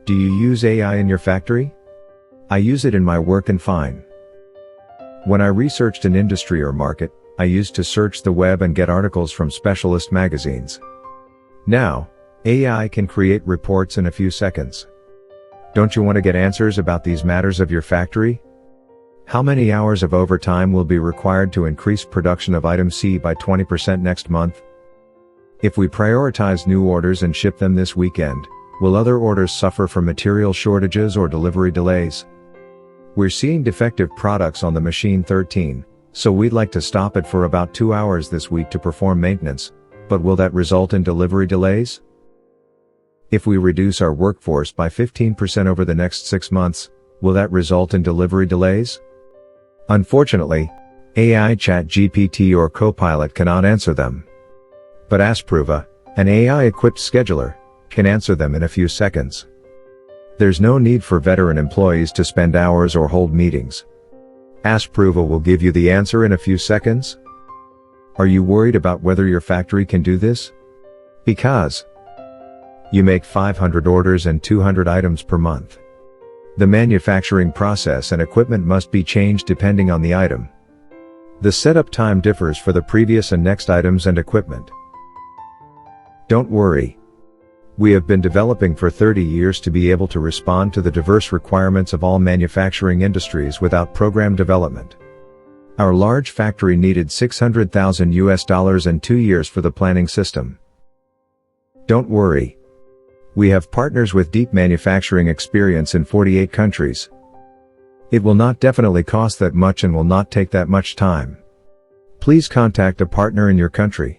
Do you use AI in your factory? I use it in my work and fine. When I researched an industry or market, I used to search the web and get articles from specialist magazines. Now, AI can create reports in a few seconds. Don't you want to get answers about these matters of your factory? How many hours of overtime will be required to increase production of item C by 20% next month? If we prioritize new orders and ship them this weekend, will other orders suffer from material shortages or delivery delays? We're seeing defective products on the machine 13, so we'd like to stop it for about 2 hours this week to perform maintenance, but will that result in delivery delays? If we reduce our workforce by 15% over the next 6 months, will that result in delivery delays? Unfortunately, AI ChatGPT or Copilot cannot answer them. But Asprova, an AI-equipped scheduler, can answer them in a few seconds. There's no need for veteran employees to spend hours or hold meetings. Asprova will give you the answer in a few seconds. Are you worried about whether your factory can do this? Because you make 500 orders and 200 items per month. The manufacturing process and equipment must be changed depending on the item. The setup time differs for the previous and next items and equipment. Don't worry. We have been developing for 30 years to be able to respond to the diverse requirements of all manufacturing industries without program development. Our large factory needed $600,000 and 2 years for the planning system. Don't worry. We have partners with deep manufacturing experience in 48 countries. It will not definitely cost that much and will not take that much time. Please contact a partner in your country.